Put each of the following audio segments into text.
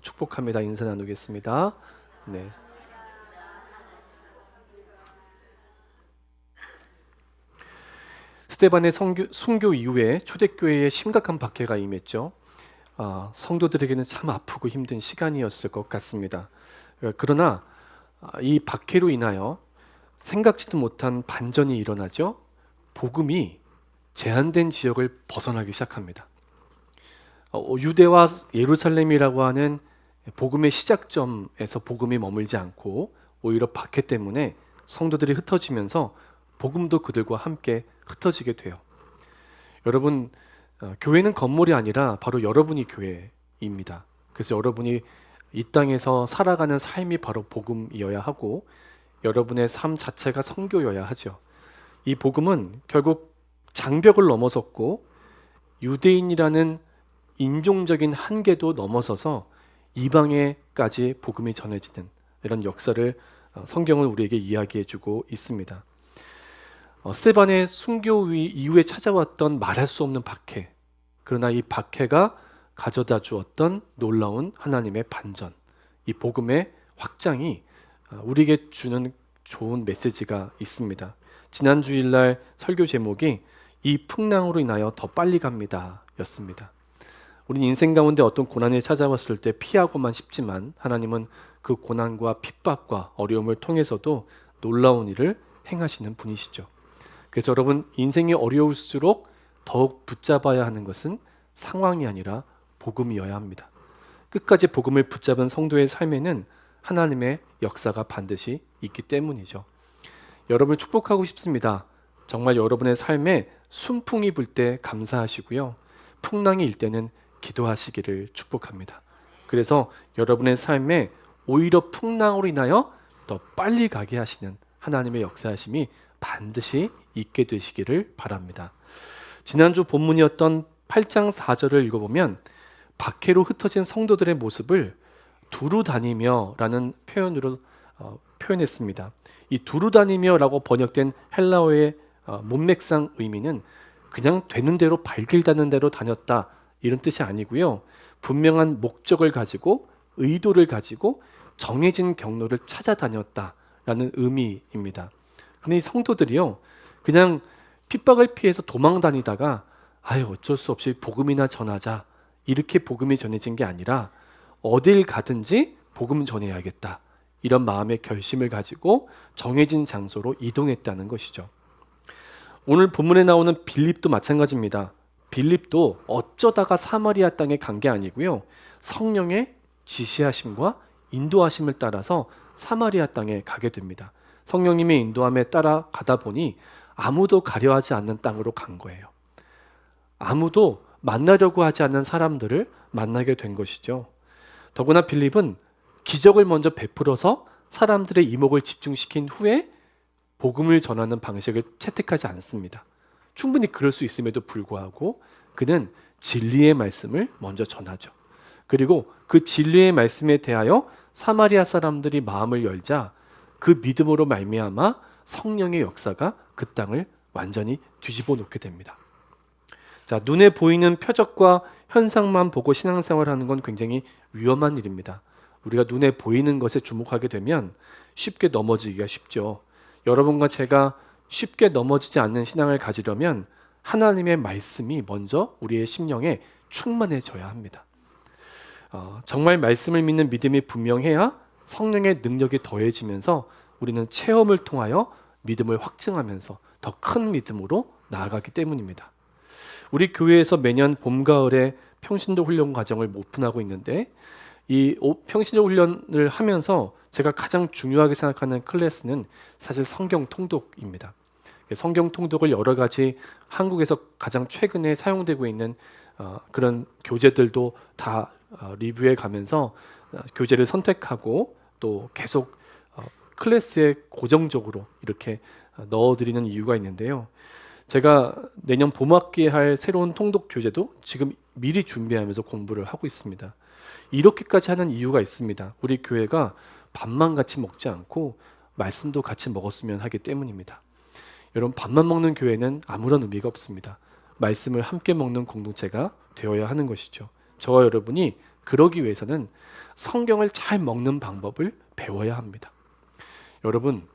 축복합니다. 인사 나누겠습니다. 네. 스데반의 순교 이후에 초대교회에 심각한 박해가 임했죠. 성도들에게는 참 아프고 힘든 시간이었을 것 같습니다. 그러나 이 박해로 인하여 생각지도 못한 반전이 일어나죠. 복음이 제한된 지역을 벗어나기 시작합니다. 유대와 예루살렘이라고 하는 복음의 시작점에서 복음이 머물지 않고 오히려 박해 때문에 성도들이 흩어지면서 복음도 그들과 함께 흩어지게 돼요. 여러분, 교회는 건물이 아니라 바로 여러분이 교회입니다. 그래서 여러분이 이 땅에서 살아가는 삶이 바로 복음이어야 하고 여러분의 삶 자체가 선교여야 하죠. 이 복음은 결국 장벽을 넘어섰고 유대인이라는 인종적인 한계도 넘어서서 이방에까지 복음이 전해지는 이런 역사를 성경은 우리에게 이야기해주고 있습니다. 스데반의 순교 이후에 찾아왔던 말할 수 없는 박해, 그러나 이 박해가 가져다 주었던 놀라운 하나님의 반전, 이 복음의 확장이 우리에게 주는 좋은 메시지가 있습니다. 지난 주일날 설교 제목이 이 풍랑으로 인하여 더 빨리 갑니다 였습니다. 우린 인생 가운데 어떤 고난이 찾아왔을 때 피하고만 싶지만 하나님은 그 고난과 핍박과 어려움을 통해서도 놀라운 일을 행하시는 분이시죠. 그래서 여러분, 인생이 어려울수록 더욱 붙잡아야 하는 것은 상황이 아니라 복음이어야 합니다. 끝까지 복음을 붙잡은 성도의 삶에는 하나님의 역사가 반드시 있기 때문이죠. 여러분을 축복하고 싶습니다. 정말 여러분의 삶에 순풍이 불 때 감사하시고요. 풍랑이 일 때는 기도하시기를 축복합니다. 그래서 여러분의 삶에 오히려 풍랑으로 인하여 더 빨리 가게 하시는 하나님의 역사하심이 반드시 있게 되시기를 바랍니다. 지난주 본문이었던 8장 4절을 읽어보면 박해로 흩어진 성도들의 모습을 두루 다니며 라는 표현으로 표현했습니다. 이 두루 다니며 라고 번역된 헬라어의 문맥상 의미는 그냥 되는 대로 발길닿는 대로 다녔다 이런 뜻이 아니고요. 분명한 목적을 가지고 의도를 가지고 정해진 경로를 찾아다녔다라는 의미입니다. 그런데 이 성도들이요, 그냥 핍박을 피해서 도망 다니다가 어쩔 수 없이 복음이나 전하자 이렇게 복음이 전해진 게 아니라 어딜 가든지 복음 전해야겠다 이런 마음의 결심을 가지고 정해진 장소로 이동했다는 것이죠. 오늘 본문에 나오는 빌립도 마찬가지입니다. 빌립도 어쩌다가 사마리아 땅에 간 게 아니고요. 성령의 지시하심과 인도하심을 따라서 사마리아 땅에 가게 됩니다. 성령님의 인도함에 따라 가다 보니 아무도 가려하지 않는 땅으로 간 거예요. 아무도 만나려고 하지 않는 사람들을 만나게 된 것이죠. 더구나 빌립은 기적을 먼저 베풀어서 사람들의 이목을 집중시킨 후에 복음을 전하는 방식을 채택하지 않습니다. 충분히 그럴 수 있음에도 불구하고 그는 진리의 말씀을 먼저 전하죠. 그리고 그 진리의 말씀에 대하여 사마리아 사람들이 마음을 열자 그 믿음으로 말미암아 성령의 역사가 그 땅을 완전히 뒤집어 놓게 됩니다. 자, 눈에 보이는 표적과 현상만 보고 신앙생활하는 건 굉장히 위험한 일입니다. 우리가 눈에 보이는 것에 주목하게 되면 쉽게 넘어지기가 쉽죠. 여러분과 제가 쉽게 넘어지지 않는 신앙을 가지려면 하나님의 말씀이 먼저 우리의 심령에 충만해져야 합니다. 정말 말씀을 믿는 믿음이 분명해야 성령의 능력이 더해지면서 우리는 체험을 통하여 믿음을 확증하면서 더 큰 믿음으로 나아가기 때문입니다. 우리 교회에서 매년 봄, 가을에 평신도 훈련 과정을 오픈하고 있는데 이 평신도 훈련을 하면서 제가 가장 중요하게 생각하는 클래스는 사실 성경 통독입니다. 성경 통독을 여러 가지 한국에서 가장 최근에 사용되고 있는 그런 교재들도 다 리뷰해 가면서 교재를 선택하고 또 계속 클래스에 고정적으로 이렇게 넣어드리는 이유가 있는데요. 제가 내년 봄학기에 할 새로운 통독 교재도 지금 미리 준비하면서 공부를 하고 있습니다. 이렇게까지 하는 이유가 있습니다. 우리 교회가 밥만 같이 먹지 않고 말씀도 같이 먹었으면 하기 때문입니다. 여러분, 밥만 먹는 교회는 아무런 의미가 없습니다. 말씀을 함께 먹는 공동체가 되어야 하는 것이죠. 저와 여러분이 그러기 위해서는 성경을 잘 먹는 방법을 배워야 합니다. 여러분,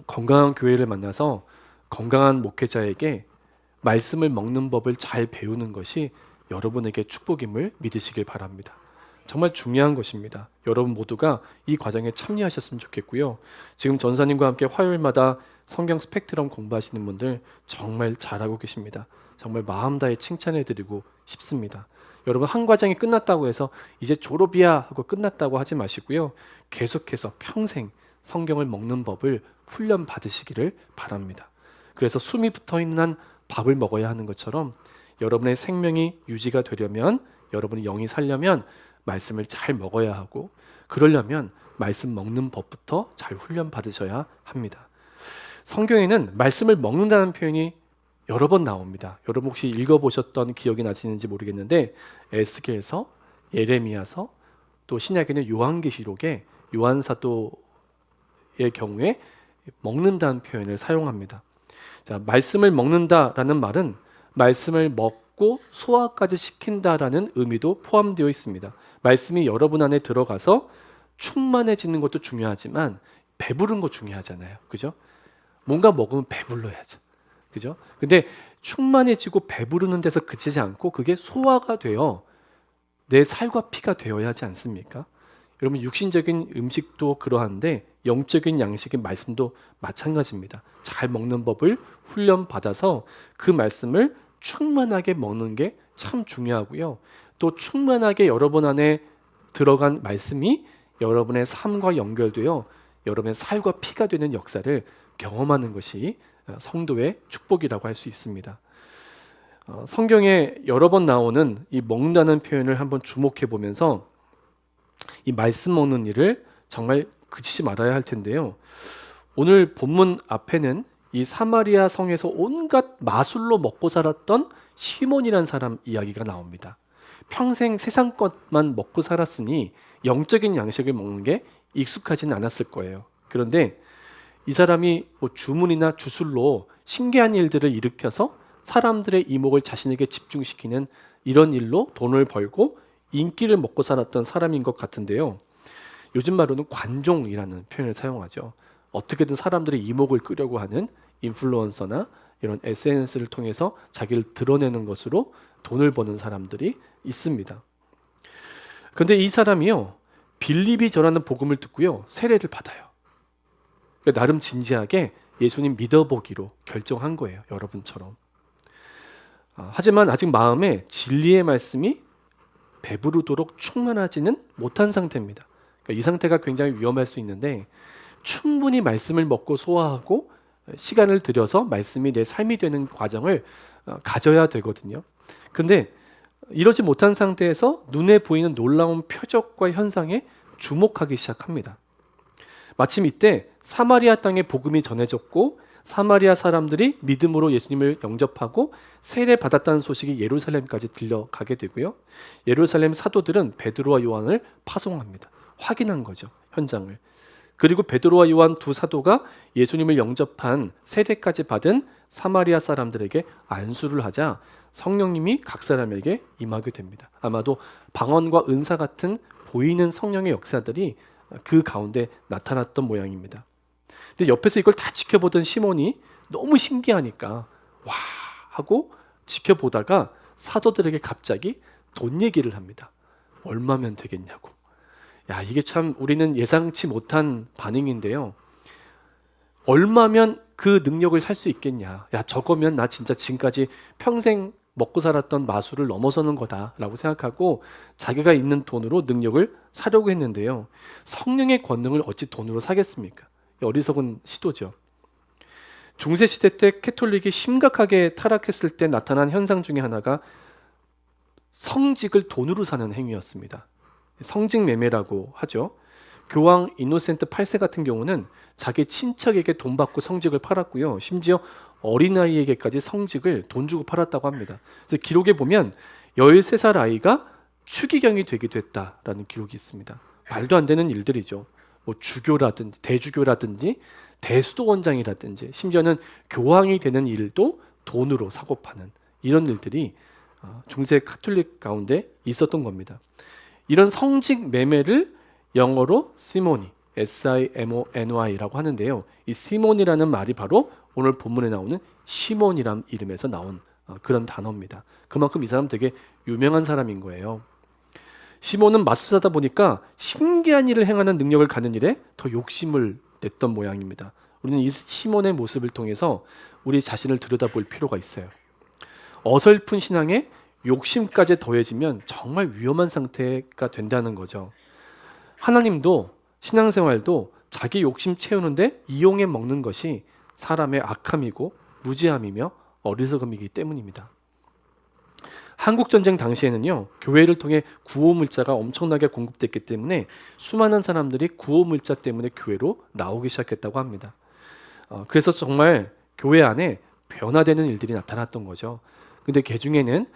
건강한 교회를 만나서 건강한 목회자에게 말씀을 먹는 법을 잘 배우는 것이 여러분에게 축복임을 믿으시길 바랍니다. 정말 중요한 것입니다. 여러분 모두가 이 과정에 참여하셨으면 좋겠고요. 지금 전사님과 함께 화요일마다 성경 스펙트럼 공부하시는 분들 정말 잘하고 계십니다. 정말 마음 다해 칭찬해드리고 싶습니다. 여러분, 한 과정이 끝났다고 해서 이제 졸업이야 하고 끝났다고 하지 마시고요. 계속해서 평생 성경을 먹는 법을 훈련 받으시기를 바랍니다. 그래서 숨이 붙어있는 한 밥을 먹어야 하는 것처럼 여러분의 생명이 유지가 되려면, 여러분이 영이 살려면 말씀을 잘 먹어야 하고, 그러려면 말씀 먹는 법부터 잘 훈련 받으셔야 합니다. 성경에는 말씀을 먹는다는 표현이 여러 번 나옵니다. 여러분 혹시 읽어보셨던 기억이 나시는지 모르겠는데, 에스겔서, 예레미야서, 또 신약에는 요한계시록에 요한사도의 경우에 먹는다는 표현을 사용합니다. 자, 말씀을 먹는다라는 말은 말씀을 먹고 소화까지 시킨다라는 의미도 포함되어 있습니다. 말씀이 여러분 안에 들어가서 충만해지는 것도 중요하지만 배부른 거 중요하잖아요. 그죠? 뭔가 먹으면 배불러야죠. 그죠? 근데 충만해지고 배부르는 데서 그치지 않고 그게 소화가 되어 내 살과 피가 되어야 하지 않습니까? 여러분, 육신적인 음식도 그러한데 영적인 양식의 말씀도 마찬가지입니다. 잘 먹는 법을 훈련받아서 그 말씀을 충만하게 먹는 게 참 중요하고요. 또 충만하게 여러분 안에 들어간 말씀이 여러분의 삶과 연결되어 여러분의 살과 피가 되는 역사를 경험하는 것이 성도의 축복이라고 할 수 있습니다. 성경에 여러 번 나오는 이 먹는다는 표현을 한번 주목해 보면서 이 말씀 먹는 일을 정말 그치지 말아야 할 텐데요. 오늘 본문 앞에는 이 사마리아 성에서 온갖 마술로 먹고 살았던 시몬이라는 사람 이야기가 나옵니다. 평생 세상 것만 먹고 살았으니 영적인 양식을 먹는 게 익숙하지는 않았을 거예요. 그런데 이 사람이 뭐 주문이나 주술로 신기한 일들을 일으켜서 사람들의 이목을 자신에게 집중시키는 이런 일로 돈을 벌고 인기를 먹고 살았던 사람인 것 같은데요. 요즘 말로는 관종이라는 표현을 사용하죠. 어떻게든 사람들의 이목을 끄려고 하는 인플루언서나 이런 SNS를 통해서 자기를 드러내는 것으로 돈을 버는 사람들이 있습니다. 그런데 이 사람이요, 빌립이 전하는 복음을 듣고요, 세례를 받아요. 그러니까 나름 진지하게 예수님 믿어보기로 결정한 거예요. 여러분처럼. 하지만 아직 마음에 진리의 말씀이 배부르도록 충만하지는 못한 상태입니다. 그러니까 이 상태가 굉장히 위험할 수 있는데, 충분히 말씀을 먹고 소화하고 시간을 들여서 말씀이 내 삶이 되는 과정을 가져야 되거든요. 그런데 이러지 못한 상태에서 눈에 보이는 놀라운 표적과 현상에 주목하기 시작합니다. 마침 이때 사마리아 땅에 복음이 전해졌고 사마리아 사람들이 믿음으로 예수님을 영접하고 세례 받았다는 소식이 예루살렘까지 들려가게 되고요. 예루살렘 사도들은 베드로와 요한을 파송합니다. 확인한 거죠, 현장을. 그리고 베드로와 요한 두 사도가 예수님을 영접한 세례까지 받은 사마리아 사람들에게 안수를 하자 성령님이 각 사람에게 임하게 됩니다. 아마도 방언과 은사 같은 보이는 성령의 역사들이 그 가운데 나타났던 모양입니다. 근데 옆에서 이걸 다 지켜보던 시몬이 너무 신기하니까 와 하고 지켜보다가 사도들에게 갑자기 돈 얘기를 합니다. 얼마면 되겠냐고. 야, 이게 참 우리는 예상치 못한 반응인데요. 얼마면 그 능력을 살 수 있겠냐. 야, 저거면 나 진짜 지금까지 평생 먹고 살았던 마술을 넘어서는 거다라고 생각하고 자기가 있는 돈으로 능력을 사려고 했는데요. 성령의 권능을 어찌 돈으로 사겠습니까? 어리석은 시도죠. 중세시대 때 캐톨릭이 심각하게 타락했을 때 나타난 현상 중에 하나가 성직을 돈으로 사는 행위였습니다. 성직 매매라고 하죠. 교황 이노센트 8세 같은 경우는 자기 친척에게 돈 받고 성직을 팔았고요. 심지어 어린아이에게까지 성직을 돈 주고 팔았다고 합니다. 그래서 기록에 보면 13살 아이가 추기경이 되기도 했다라는 기록이 있습니다. 말도 안 되는 일들이죠. 뭐 주교라든지 대주교라든지 대수도원장이라든지 심지어는 교황이 되는 일도 돈으로 사고 파는 이런 일들이 중세 카톨릭 가운데 있었던 겁니다. 이런 성직 매매를 영어로 시모니, SIMONY라고 하는데요. 이 시몬이라는 말이 바로 오늘 본문에 나오는 시몬이란 이름에서 나온 그런 단어입니다. 그만큼 이 사람 되게 유명한 사람인 거예요. 시몬은 마술사다 보니까 신기한 일을 행하는 능력을 가는 일에 더 욕심을 냈던 모양입니다. 우리는 이 시몬의 모습을 통해서 우리 자신을 들여다볼 필요가 있어요. 어설픈 신앙에 욕심까지 더해지면 정말 위험한 상태가 된다는 거죠. 하나님도 신앙생활도 자기 욕심 채우는데 이용해 먹는 것이 사람의 악함이고 무지함이며 어리석음이기 때문입니다. 한국전쟁 당시에는요, 교회를 통해 구호물자가 엄청나게 공급됐기 때문에 수많은 사람들이 구호물자 때문에 교회로 나오기 시작했다고 합니다. 그래서 정말 교회 안에 변화되는 일들이 나타났던 거죠. 근데 그 중에는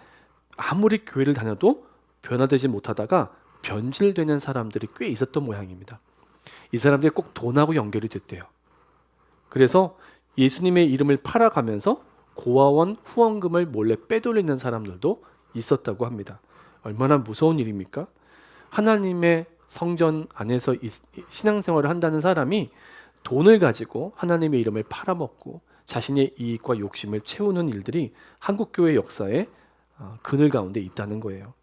아무리 교회를 다녀도 변화되지 못하다가 변질되는 사람들이 꽤 있었던 모양입니다. 이 사람들이 꼭 돈하고 연결이 됐대요. 그래서 예수님의 이름을 팔아가면서 고아원 후원금을 몰래 빼돌리는 사람들도 있었다고 합니다. 얼마나 무서운 일입니까? 하나님의 성전 안에서 신앙생활을 한다는 사람이 돈을 가지고 하나님의 이름을 팔아먹고 자신의 이익과 욕심을 채우는 일들이 한국교회 역사에 그늘 가운데 있다는 거예요.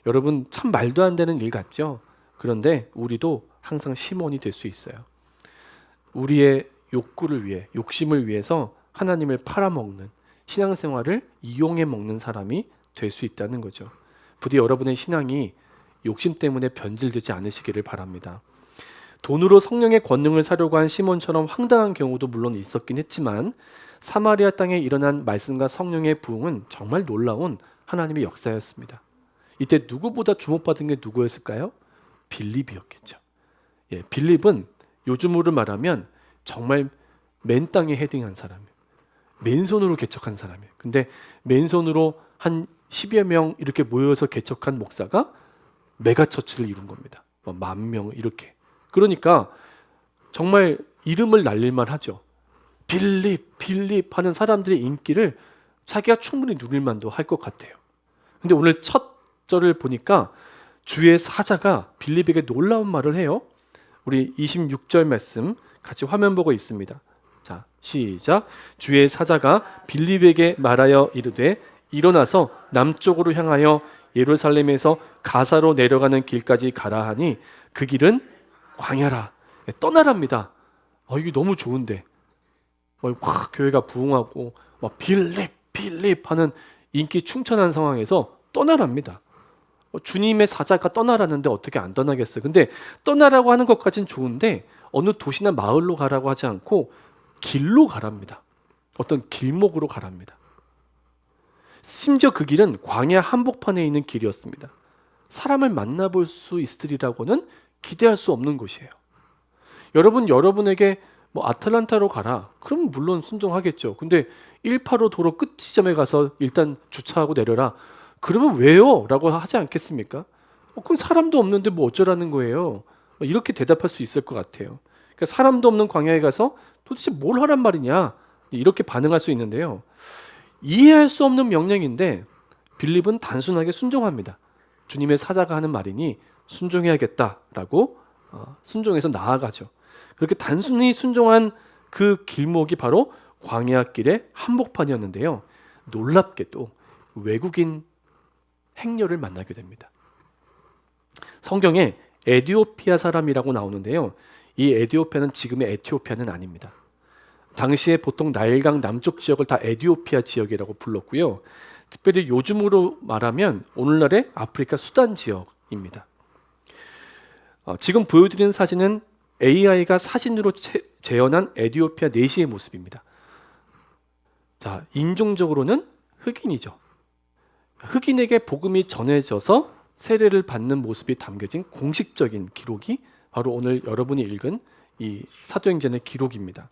여러분, 참 말도 안 되는 일 같죠? 그런데 우리도 항상 시몬이 될 수 있어요. 우리의 욕구를 위해, 욕심을 위해서 하나님을 팔아먹는, 신앙생활을 이용해 먹는 사람이 될 수 있다는 거죠. 부디 여러분의 신앙이 욕심 때문에 변질되지 않으시기를 바랍니다. 돈으로 성령의 권능을 사려고 한 시몬처럼 황당한 경우도 물론 있었긴 했지만 사마리아 땅에 일어난 말씀과 성령의 부흥은 정말 놀라운 하나님의 역사였습니다. 이때 누구보다 주목받은 게 누구였을까요? 빌립이었겠죠. 빌립은 요즘으로 말하면 정말 맨 땅에 헤딩한 사람이에요. 맨손으로 개척한 사람이에요. 근데 맨손으로 한 10여 명 이렇게 모여서 개척한 목사가 메가처치를 이룬 겁니다. 10,000명 이렇게. 그러니까 정말 이름을 날릴만 하죠. 빌립 하는 사람들의 인기를 자기가 충분히 누릴 만도 할 것 같아요. 근데 오늘 첫 절을 보니까 주의 사자가 빌립에게 놀라운 말을 해요. 우리 26절 말씀 같이 화면 보고 있습니다. 자, 시작. 주의 사자가 빌립에게 말하여 이르되 일어나서 남쪽으로 향하여 예루살렘에서 가사로 내려가는 길까지 가라 하니 그 길은 광야라. 떠나랍니다. 이게 너무 좋은데 확 교회가 부흥하고 막 빌립 하는 인기 충천한 상황에서 떠나랍니다. 주님의 사자가 떠나라는데 어떻게 안 떠나겠어요? 근데 떠나라고 하는 것까지는 좋은데 어느 도시나 마을로 가라고 하지 않고 길로 가랍니다. 어떤 길목으로 가랍니다. 심지어 그 길은 광야 한복판에 있는 길이었습니다. 사람을 만나볼 수 있으리라고는 기대할 수 없는 곳이에요. 여러분에게 아틀란타로 가라. 그럼 물론 순종하겠죠. 근데 185 도로 끝 지점에 가서 일단 주차하고 내려라. 그러면 왜요? 라고 하지 않겠습니까? 그건 사람도 없는데 뭐 어쩌라는 거예요. 이렇게 대답할 수 있을 것 같아요. 그러니까 사람도 없는 광야에 가서 도대체 뭘 하란 말이냐? 이렇게 반응할 수 있는데요. 이해할 수 없는 명령인데 빌립은 단순하게 순종합니다. 주님의 사자가 하는 말이니 순종해야겠다라고 순종해서 나아가죠. 그렇게 단순히 순종한 그 길목이 바로 광야길의 한복판이었는데요. 놀랍게도 외국인 행렬을 만나게 됩니다. 성경에 에디오피아 사람이라고 나오는데요. 이 에디오피아는 지금의 에티오피아는 아닙니다. 당시에 보통 나일강 남쪽 지역을 다 에디오피아 지역이라고 불렀고요. 특별히 요즘으로 말하면 오늘날의 아프리카 수단 지역입니다. 지금 보여드리는 사진은 AI가 사진으로 재현한 에디오피아 내시의 모습입니다. 자, 인종적으로는 흑인이죠. 흑인에게 복음이 전해져서 세례를 받는 모습이 담겨진 공식적인 기록이 바로 오늘 여러분이 읽은 이 사도행전의 기록입니다.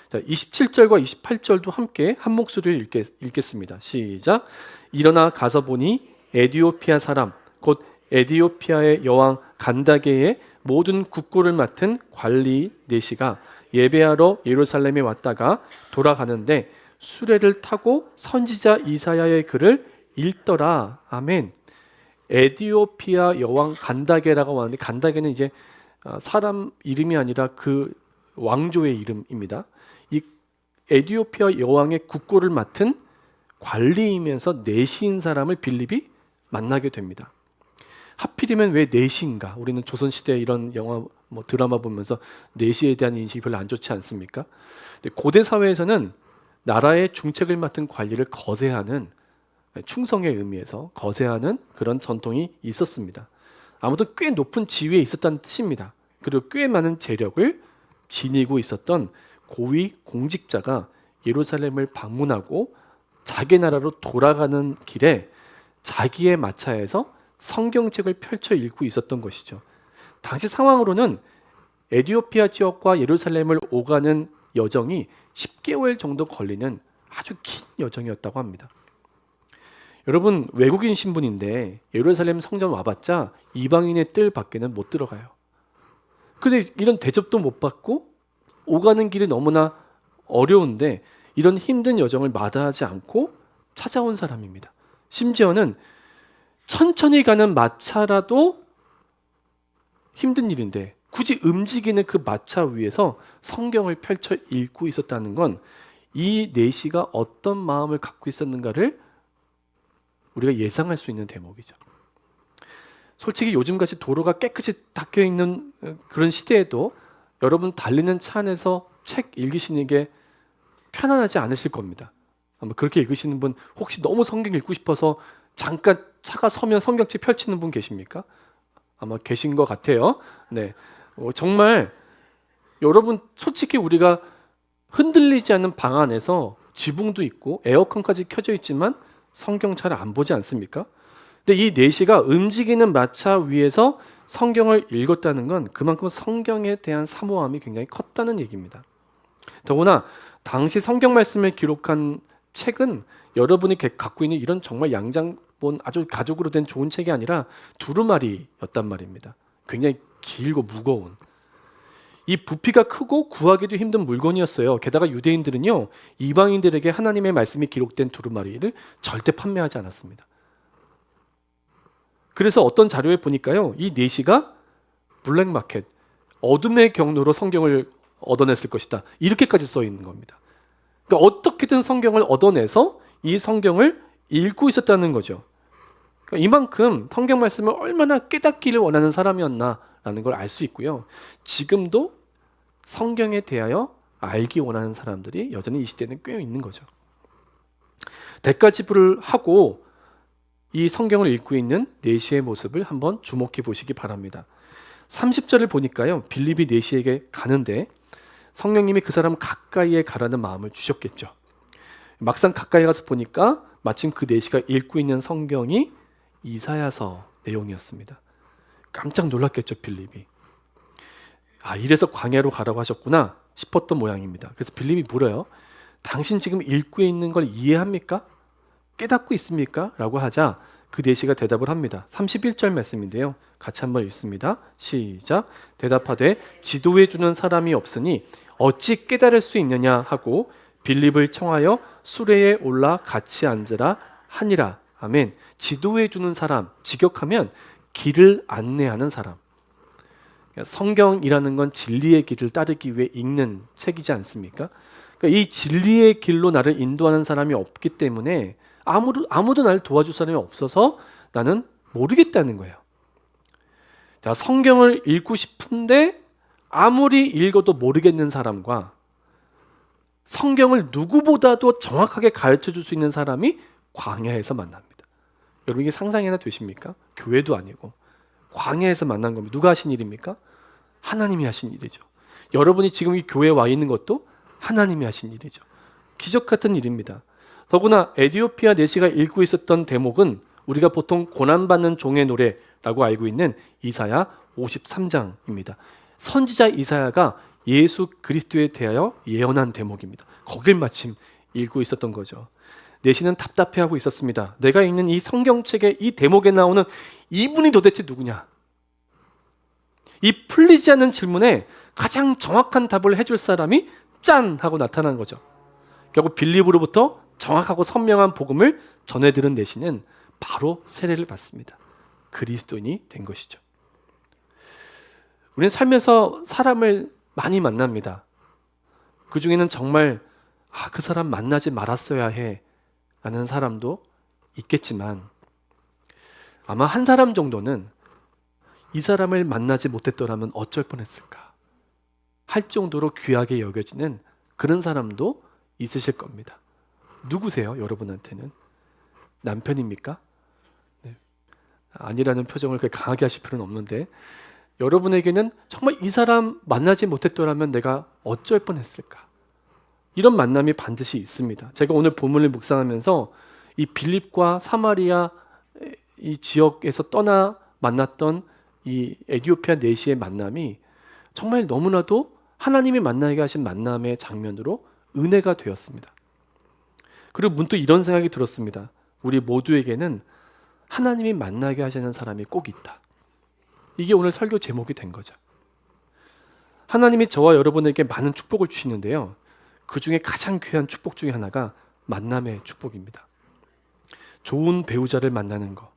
자, 27절과 28절도 함께 한 목소리로 읽겠습니다. 시작. 일어나 가서 보니 에디오피아 사람 곧 에디오피아의 여왕 간다게의 모든 국고를 맡은 관리 내시가 예배하러 예루살렘에 왔다가 돌아가는데 수레를 타고 선지자 이사야의 글을 읽더라. 아멘. 에디오피아 여왕 간다게라고 하는데, 간다게는 이제 사람 이름이 아니라 그 왕조의 이름입니다. 이 에디오피아 여왕의 국고를 맡은 관리이면서 내시인 사람을 빌립이 만나게 됩니다. 하필이면 왜 내시인가? 우리는 조선시대 이런 영화 드라마 보면서 내시에 대한 인식이 별로 안 좋지 않습니까? 근데 고대 사회에서는 나라의 중책을 맡은 관리를 거세하는, 충성의 의미에서 거세하는 그런 전통이 있었습니다. 아무튼 꽤 높은 지위에 있었다는 뜻입니다. 그리고 꽤 많은 재력을 지니고 있었던 고위 공직자가 예루살렘을 방문하고 자기 나라로 돌아가는 길에 자기의 마차에서 성경책을 펼쳐 읽고 있었던 것이죠. 당시 상황으로는 에티오피아 지역과 예루살렘을 오가는 여정이 10개월 정도 걸리는 아주 긴 여정이었다고 합니다. 여러분, 외국인 신분인데 예루살렘 성전 와봤자 이방인의 뜰 밖에는 못 들어가요. 그런데 이런 대접도 못 받고 오가는 길이 너무나 어려운데 이런 힘든 여정을 마다하지 않고 찾아온 사람입니다. 심지어는 천천히 가는 마차라도 힘든 일인데 굳이 움직이는 그 마차 위에서 성경을 펼쳐 읽고 있었다는 건 이 내시가 어떤 마음을 갖고 있었는가를 우리가 예상할 수 있는 대목이죠. 솔직히 요즘같이 도로가 깨끗이 닦여 있는 그런 시대에도 여러분 달리는 차 안에서 책 읽으시는 게 편안하지 않으실 겁니다. 아마 그렇게 읽으시는 분, 혹시 너무 성경 읽고 싶어서 잠깐 차가 서면 성경책 펼치는 분 계십니까? 아마 계신 것 같아요. 네, 정말 여러분, 솔직히 우리가 흔들리지 않는 방 안에서 지붕도 있고 에어컨까지 켜져 있지만 성경 잘 안 보지 않습니까? 근데 이 내시가 움직이는 마차 위에서 성경을 읽었다는 건 그만큼 성경에 대한 사모함이 굉장히 컸다는 얘기입니다. 더구나 당시 성경 말씀을 기록한 책은 여러분이 갖고 있는 이런 정말 양장본 아주 가죽으로 된 좋은 책이 아니라 두루마리였단 말입니다. 굉장히 길고 무거운, 이 부피가 크고 구하기도 힘든 물건이었어요. 게다가 유대인들은요, 이방인들에게 하나님의 말씀이 기록된 두루마리를 절대 판매하지 않았습니다. 그래서 어떤 자료에 보니까요, 이 내시가 블랙마켓, 어둠의 경로로 성경을 얻어냈을 것이다, 이렇게까지 써 있는 겁니다. 그러니까 어떻게든 성경을 얻어내서 이 성경을 읽고 있었다는 거죠. 그러니까 이만큼 성경 말씀을 얼마나 깨닫기를 원하는 사람이었나라는 걸 알 수 있고요. 지금도 성경에 대하여 알기 원하는 사람들이 여전히 이 시대에는 꽤 있는 거죠. 대가 지불을 하고 이 성경을 읽고 있는 내시의 모습을 한번 주목해 보시기 바랍니다. 30절을 보니까요, 빌립이 내시에게 가는데 성령님이 그 사람 가까이에 가라는 마음을 주셨겠죠. 막상 가까이 가서 보니까 마침 그 내시가 읽고 있는 성경이 이사야서 내용이었습니다. 깜짝 놀랐겠죠, 빌립이. 이래서 광야로 가라고 하셨구나 싶었던 모양입니다. 그래서 빌립이 물어요. 당신 지금 읽고 있는 걸 이해합니까? 깨닫고 있습니까? 라고 하자 그 내시가 대답을 합니다. 31절 말씀인데요, 같이 한번 읽습니다. 시작. 대답하되 지도해 주는 사람이 없으니 어찌 깨달을 수 있느냐 하고 빌립을 청하여 수레에 올라 같이 앉으라 하니라. 아멘. 지도해 주는 사람, 직역하면 길을 안내하는 사람. 성경이라는 건 진리의 길을 따르기 위해 읽는 책이지 않습니까? 그러니까 이 진리의 길로 나를 인도하는 사람이 없기 때문에 아무도 나를 도와줄 사람이 없어서 나는 모르겠다는 거예요. 자, 성경을 읽고 싶은데 아무리 읽어도 모르겠는 사람과 성경을 누구보다도 정확하게 가르쳐 줄 수 있는 사람이 광야에서 만납니다. 여러분, 이게 상상이나 되십니까? 교회도 아니고 광야에서 만난 겁니다. 누가 하신 일입니까? 하나님이 하신 일이죠. 여러분이 지금 이 교회에 와 있는 것도 하나님이 하신 일이죠. 기적 같은 일입니다. 더구나 에티오피아 내시가 읽고 있었던 대목은 우리가 보통 고난받는 종의 노래라고 알고 있는 이사야 53장입니다. 선지자 이사야가 예수 그리스도에 대하여 예언한 대목입니다. 거길 마침 읽고 있었던 거죠. 내시는 답답해하고 있었습니다. 내가 읽는 이 성경책의 이 대목에 나오는 이분이 도대체 누구냐? 이 풀리지 않는 질문에 가장 정확한 답을 해줄 사람이 짠! 하고 나타난 거죠. 결국 빌립으로부터 정확하고 선명한 복음을 전해들은 내시는 바로 세례를 받습니다. 그리스도인이 된 것이죠. 우리는 살면서 사람을 많이 만납니다. 그 중에는 정말 그 사람 만나지 말았어야 해 라는 사람도 있겠지만, 아마 한 사람 정도는 이 사람을 만나지 못했더라면 어쩔 뻔했을까 할 정도로 귀하게 여겨지는 그런 사람도 있으실 겁니다. 누구세요? 여러분한테는 남편입니까? 네. 아니라는 표정을 그렇게 강하게 하실 필요는 없는데, 여러분에게는 정말 이 사람 만나지 못했더라면 내가 어쩔 뻔했을까, 이런 만남이 반드시 있습니다. 제가 오늘 본문을 묵상하면서 이 빌립과 사마리아 이 지역에서 떠나 만났던 이 에디오피아 내시의 만남이 정말 너무나도 하나님이 만나게 하신 만남의 장면으로 은혜가 되었습니다. 그리고 문득 이런 생각이 들었습니다. 우리 모두에게는 하나님이 만나게 하시는 사람이 꼭 있다. 이게 오늘 설교 제목이 된 거죠. 하나님이 저와 여러분에게 많은 축복을 주시는데요, 그 중에 가장 귀한 축복 중에 하나가 만남의 축복입니다. 좋은 배우자를 만나는 거,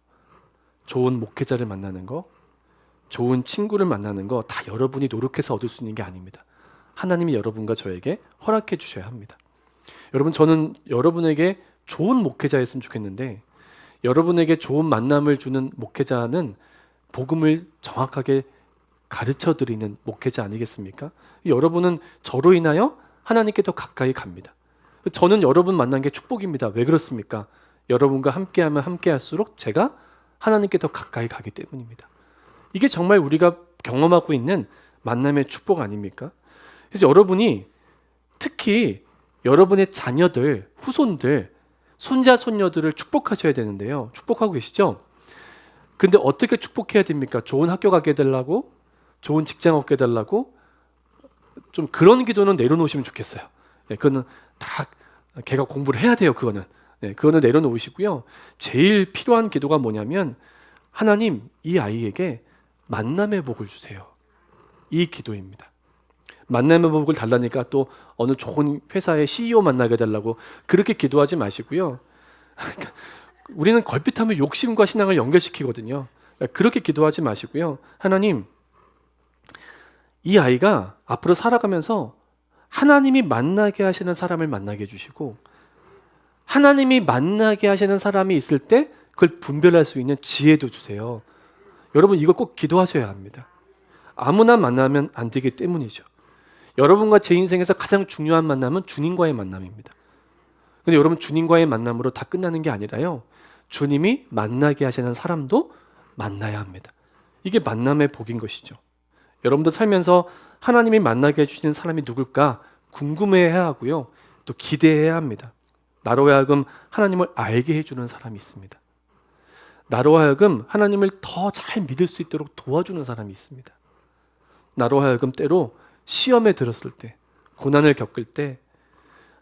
좋은 목회자를 만나는 거, 좋은 친구를 만나는 거 다 여러분이 노력해서 얻을 수 있는 게 아닙니다. 하나님이 여러분과 저에게 허락해 주셔야 합니다. 여러분, 저는 여러분에게 좋은 목회자였으면 좋겠는데, 여러분에게 좋은 만남을 주는 목회자는 복음을 정확하게 가르쳐 드리는 목회자 아니겠습니까? 여러분은 저로 인하여 하나님께 더 가까이 갑니다. 저는 여러분 만난 게 축복입니다. 왜 그렇습니까? 여러분과 함께하면 함께할수록 제가 하나님께 더 가까이 가기 때문입니다. 이게 정말 우리가 경험하고 있는 만남의 축복 아닙니까? 그래서 여러분이 특히 여러분의 자녀들, 후손들, 손자, 손녀들을 축복하셔야 되는데요. 축복하고 계시죠? 근데 어떻게 축복해야 됩니까? 좋은 학교 가게 해달라고? 좋은 직장 얻게 해달라고? 좀 그런 기도는 내려놓으시면 좋겠어요. 그거는 다 걔가 공부를 해야 돼요. 그거는 내려놓으시고요. 제일 필요한 기도가 뭐냐면, 하나님, 이 아이에게 만남의 복을 주세요. 이 기도입니다. 만남의 복을 달라니까 또 어느 좋은 회사의 CEO 만나게 해달라고 그렇게 기도하지 마시고요. 우리는 걸핏하면 욕심과 신앙을 연결시키거든요. 그렇게 기도하지 마시고요. 하나님, 이 아이가 앞으로 살아가면서 하나님이 만나게 하시는 사람을 만나게 해주시고, 하나님이 만나게 하시는 사람이 있을 때 그걸 분별할 수 있는 지혜도 주세요. 여러분, 이거 꼭 기도하셔야 합니다. 아무나 만나면 안 되기 때문이죠. 여러분과 제 인생에서 가장 중요한 만남은 주님과의 만남입니다. 근데 여러분, 주님과의 만남으로 다 끝나는 게 아니라요, 주님이 만나게 하시는 사람도 만나야 합니다. 이게 만남의 복인 것이죠. 여러분도 살면서 하나님이 만나게 해주시는 사람이 누굴까 궁금해해야 하고요, 또 기대해야 합니다. 나로 하여금 하나님을 알게 해주는 사람이 있습니다. 나로 하여금 하나님을 더 잘 믿을 수 있도록 도와주는 사람이 있습니다. 나로 하여금 때로 시험에 들었을 때, 고난을 겪을 때,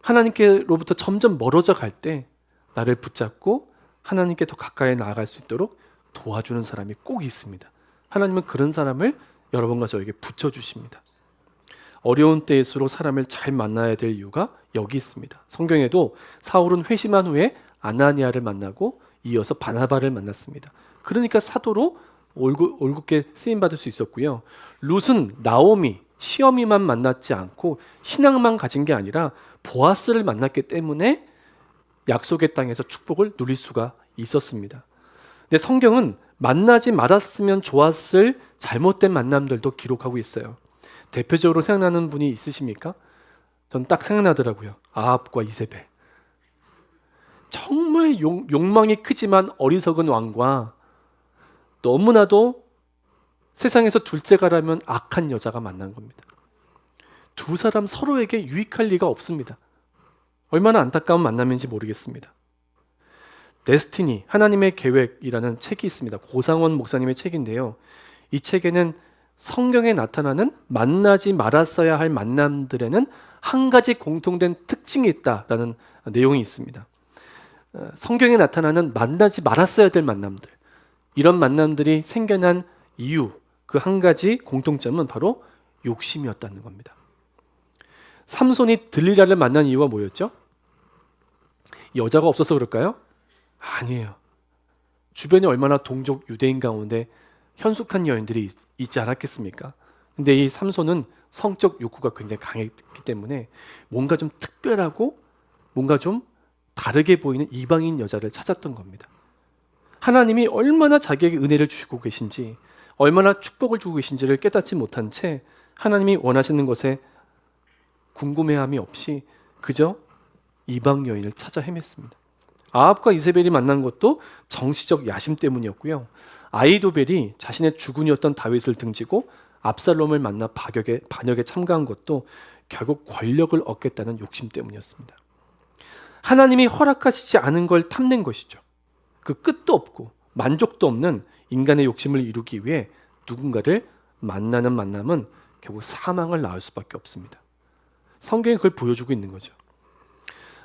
하나님께로부터 점점 멀어져 갈 때 나를 붙잡고 하나님께 더 가까이 나아갈 수 있도록 도와주는 사람이 꼭 있습니다. 하나님은 그런 사람을 여러분과 저에게 붙여주십니다. 어려운 때일수록 사람을 잘 만나야 될 이유가 여기 있습니다. 성경에도 사울은 회심한 후에 아나니아를 만나고 이어서 바나바를 만났습니다. 그러니까 사도로 올곧게 쓰임받을 수 있었고요. 룻은 나오미, 시어미만 만났지 않고 신앙만 가진 게 아니라 보아스를 만났기 때문에 약속의 땅에서 축복을 누릴 수가 있었습니다. 근데 성경은 만나지 말았으면 좋았을 잘못된 만남들도 기록하고 있어요. 대표적으로 생각나는 분이 있으십니까? 전 딱 생각나더라고요. 아합과 이세벨. 정말 욕망이 크지만 어리석은 왕과 너무나도 세상에서 둘째가라면 악한 여자가 만난 겁니다. 두 사람 서로에게 유익할 리가 없습니다. 얼마나 안타까운 만남인지 모르겠습니다. 데스티니, 하나님의 계획이라는 책이 있습니다. 고상원 목사님의 책인데요. 이 책에는 성경에 나타나는 만나지 말았어야 할 만남들에는 한 가지 공통된 특징이 있다라는 내용이 있습니다. 성경에 나타나는 만나지 말았어야 될 만남들, 이런 만남들이 생겨난 이유, 그 한 가지 공통점은 바로 욕심이었다는 겁니다. 삼손이 들릴라를 만난 이유가 뭐였죠? 여자가 없어서 그럴까요? 아니에요. 주변에 얼마나 동족 유대인 가운데 현숙한 여인들이 있지 않았겠습니까? 근데 이 삼손은 성적 욕구가 굉장히 강했기 때문에 뭔가 좀 특별하고 뭔가 좀 다르게 보이는 이방인 여자를 찾았던 겁니다. 하나님이 얼마나 자기에게 은혜를 주시고 계신지, 얼마나 축복을 주고 계신지를 깨닫지 못한 채 하나님이 원하시는 것에 궁금해함이 없이 그저 이방 여인을 찾아 헤맸습니다. 아합과 이세벨이 만난 것도 정치적 야심 때문이었고요. 아이도벨이 자신의 주군이었던 다윗을 등지고 압살롬을 만나 반역에 참가한 것도 결국 권력을 얻겠다는 욕심 때문이었습니다. 하나님이 허락하시지 않은 걸 탐낸 것이죠. 그 끝도 없고 만족도 없는 인간의 욕심을 이루기 위해 누군가를 만나는 만남은 결국 사망을 낳을 수밖에 없습니다. 성경이 그걸 보여주고 있는 거죠.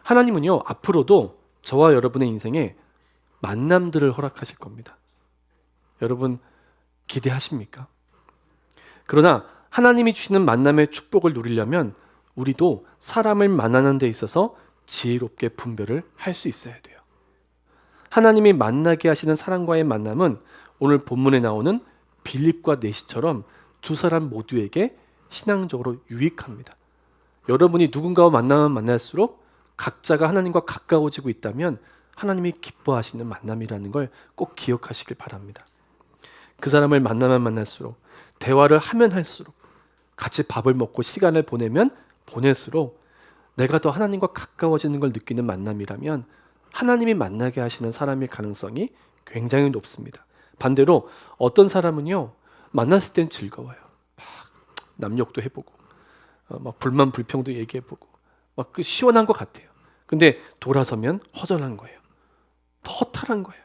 하나님은요, 앞으로도 저와 여러분의 인생에 만남들을 허락하실 겁니다. 여러분 기대하십니까? 그러나 하나님이 주시는 만남의 축복을 누리려면 우리도 사람을 만나는 데 있어서 지혜롭게 분별을 할 수 있어야 돼요. 하나님이 만나게 하시는 사람과의 만남은 오늘 본문에 나오는 빌립과 네시처럼 두 사람 모두에게 신앙적으로 유익합니다. 여러분이 누군가와 만나면 만날수록 각자가 하나님과 가까워지고 있다면 하나님이 기뻐하시는 만남이라는 걸 꼭 기억하시길 바랍니다. 그 사람을 만나면 만날수록, 대화를 하면 할수록, 같이 밥을 먹고 시간을 보내면 보낼수록 내가 더 하나님과 가까워지는 걸 느끼는 만남이라면 하나님이 만나게 하시는 사람일 가능성이 굉장히 높습니다. 반대로 어떤 사람은요, 만났을 땐 즐거워요. 막 남욕도 해보고 막 불만 불평도 얘기해보고 막 그 시원한 것 같아요. 근데 돌아서면 허전한 거예요. 더 허탈한 거예요.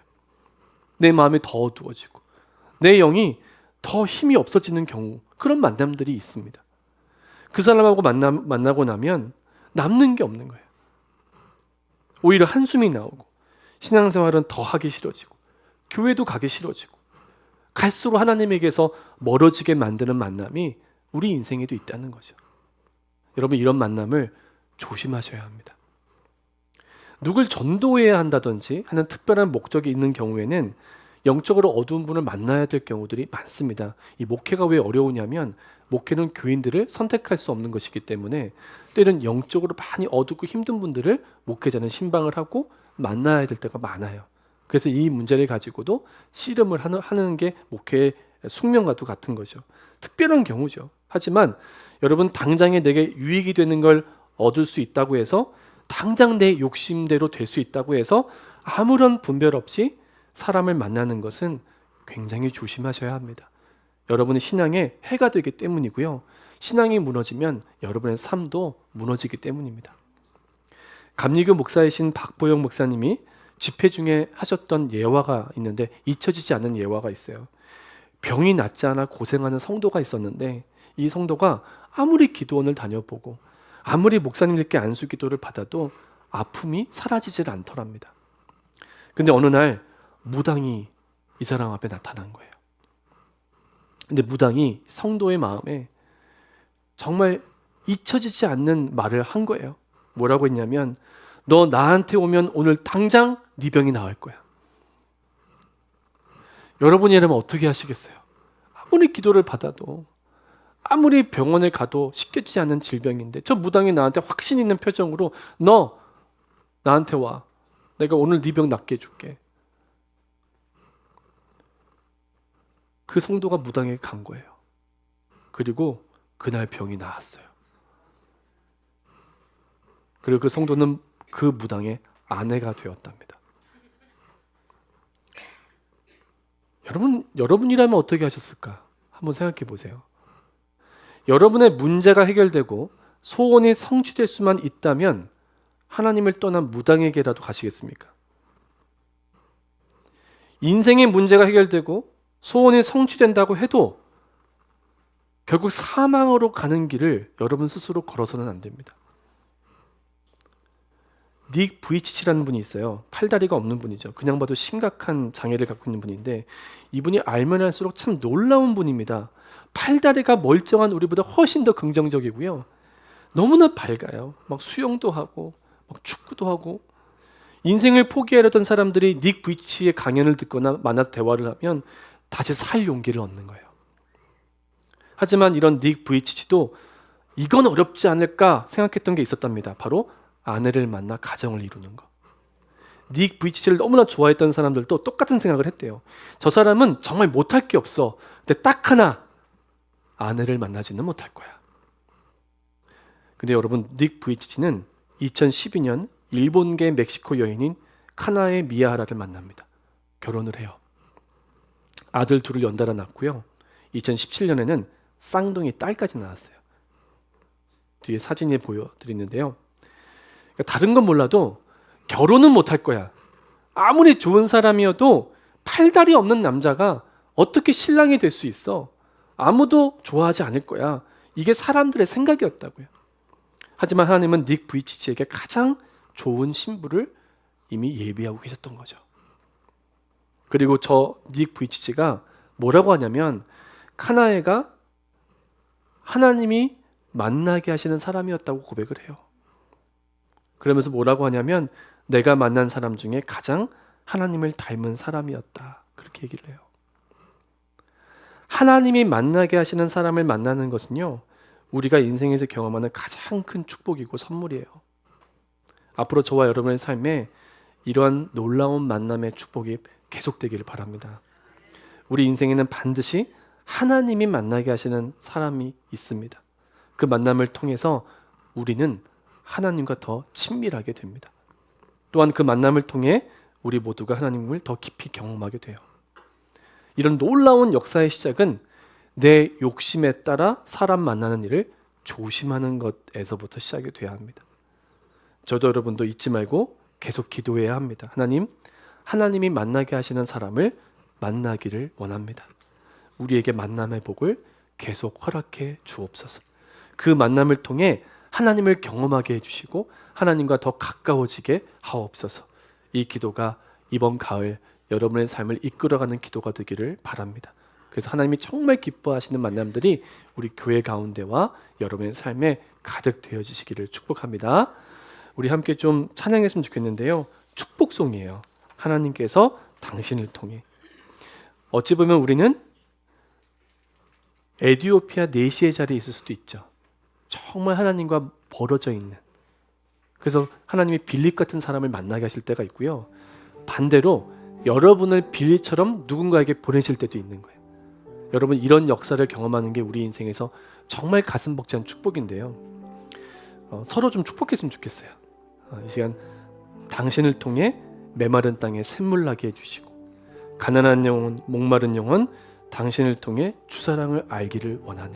내 마음이 더 어두워지고 내 영이 더 힘이 없어지는 경우, 그런 만남들이 있습니다. 그 사람하고 만나고 나면 남는 게 없는 거예요. 오히려 한숨이 나오고 신앙생활은 더 하기 싫어지고 교회도 가기 싫어지고 갈수록 하나님에게서 멀어지게 만드는 만남이 우리 인생에도 있다는 거죠. 여러분, 이런 만남을 조심하셔야 합니다. 누굴 전도해야 한다든지 하는 특별한 목적이 있는 경우에는 영적으로 어두운 분을 만나야 될 경우들이 많습니다. 이 목회가 왜 어려우냐면 목회는 교인들을 선택할 수 없는 것이기 때문에 때로는 영적으로 많이 어둡고 힘든 분들을 목회자는 신방을 하고 만나야 될 때가 많아요. 그래서 이 문제를 가지고도 씨름을 하는 게 목회의 숙명과도 같은 거죠. 특별한 경우죠. 하지만 여러분, 당장에 내게 유익이 되는 걸 얻을 수 있다고 해서, 당장 내 욕심대로 될 수 있다고 해서 아무런 분별 없이 사람을 만나는 것은 굉장히 조심하셔야 합니다. 여러분의 신앙에 해가 되기 때문이고요. 신앙이 무너지면 여러분의 삶도 무너지기 때문입니다. 감리교 목사이신 박보영 목사님이 집회 중에 하셨던 예화가 있는데 잊혀지지 않는 예화가 있어요. 병이 낫지 않아 고생하는 성도가 있었는데 이 성도가 아무리 기도원을 다녀보고 아무리 목사님들께 안수 기도를 받아도 아픔이 사라지질 않더랍니다. 근데 어느 날 무당이 이 사람 앞에 나타난 거예요. 근데 무당이 성도의 마음에 정말 잊혀지지 않는 말을 한 거예요. 뭐라고 했냐면, 너 나한테 오면 오늘 당장 네 병이 나을 거야. 여러분이라면 어떻게 하시겠어요? 아무리 기도를 받아도, 아무리 병원에 가도 씻겨지지 않는 질병인데 저 무당이 나한테 확신 있는 표정으로 너 나한테 와. 내가 오늘 네 병 낫게 해줄게. 그 성도가 무당에게 간 거예요. 그리고 그날 병이 나았어요. 그리고 그 성도는 그 무당의 아내가 되었답니다. 여러분이라면 어떻게 하셨을까? 한번 생각해 보세요. 여러분의 문제가 해결되고 소원이 성취될 수만 있다면 하나님을 떠난 무당에게라도 가시겠습니까? 인생의 문제가 해결되고 소원이 성취된다고 해도 결국 사망으로 가는 길을 여러분 스스로 걸어서는 안 됩니다. 닉 부이치치라는 분이 있어요. 팔다리가 없는 분이죠. 그냥 봐도 심각한 장애를 갖고 있는 분인데 이분이 알면 할수록 참 놀라운 분입니다. 팔다리가 멀쩡한 우리보다 훨씬 더 긍정적이고요. 너무나 밝아요. 막 수영도 하고 막 축구도 하고, 인생을 포기하려던 사람들이 닉 부이치의 강연을 듣거나 만나서 대화를 하면 다시 살 용기를 얻는 거예요. 하지만 이런 닉 부이치도 이건 어렵지 않을까 생각했던 게 있었답니다. 바로 아내를 만나 가정을 이루는 거. 닉 부이치를 너무나 좋아했던 사람들도 똑같은 생각을 했대요. 저 사람은 정말 못할 게 없어. 근데 딱 하나, 아내를 만나지는 못할 거야. 근데 여러분, 닉 부이치는 2012년 일본계 멕시코 여인인 카나에 미야하라를 만납니다. 결혼을 해요. 아들 둘을 연달아 낳고요. 2017년에는 쌍둥이 딸까지 낳았어요. 뒤에 사진이 보여드리는데요. 그러니까 다른 건 몰라도 결혼은 못할 거야. 아무리 좋은 사람이어도 팔다리 없는 남자가 어떻게 신랑이 될 수 있어? 아무도 좋아하지 않을 거야. 이게 사람들의 생각이었다고요. 하지만 하나님은 닉 부이치치에게 가장 좋은 신부를 이미 예비하고 계셨던 거죠. 그리고 저 닉 부이치치가 뭐라고 하냐면 카나에가 하나님이 만나게 하시는 사람이었다고 고백을 해요. 그러면서 뭐라고 하냐면 내가 만난 사람 중에 가장 하나님을 닮은 사람이었다. 그렇게 얘기를 해요. 하나님이 만나게 하시는 사람을 만나는 것은요, 우리가 인생에서 경험하는 가장 큰 축복이고 선물이에요. 앞으로 저와 여러분의 삶에 이러한 놀라운 만남의 축복이 계속되기를 바랍니다. 우리 인생에는 반드시 하나님이 만나게 하시는 사람이 있습니다. 그 만남을 통해서 우리는 하나님과 더 친밀하게 됩니다. 또한 그 만남을 통해 우리 모두가 하나님을 더 깊이 경험하게 돼요. 이런 놀라운 역사의 시작은 내 욕심에 따라 사람 만나는 일을 조심하는 것에서부터 시작이 돼야 합니다. 저도 여러분도 잊지 말고 계속 기도해야 합니다. 하나님이 만나게 하시는 사람을 만나기를 원합니다. 우리에게 만남의 복을 계속 허락해 주옵소서. 그 만남을 통해 하나님을 경험하게 해주시고 하나님과 더 가까워지게 하옵소서. 이 기도가 이번 가을 여러분의 삶을 이끌어가는 기도가 되기를 바랍니다. 그래서 하나님이 정말 기뻐하시는 만남들이 우리 교회 가운데와 여러분의 삶에 가득 되어지시기를 축복합니다. 우리 함께 좀 찬양했으면 좋겠는데요. 축복송이에요. 하나님께서 당신을 통해. 어찌 보면 우리는 에티오피아 내시의 자리에 있을 수도 있죠. 정말 하나님과 벌어져 있는. 그래서 하나님이 빌립 같은 사람을 만나게 하실 때가 있고요. 반대로 여러분을 빌립처럼 누군가에게 보내실 때도 있는 거예요. 여러분, 이런 역사를 경험하는 게 우리 인생에서 정말 가슴 벅찬 축복인데요. 서로 좀 축복했으면 좋겠어요. 이 시간 당신을 통해 메마른 땅에 샘물 나게 해주시고 가난한 영혼, 목마른 영혼 당신을 통해 주사랑을 알기를 원하네.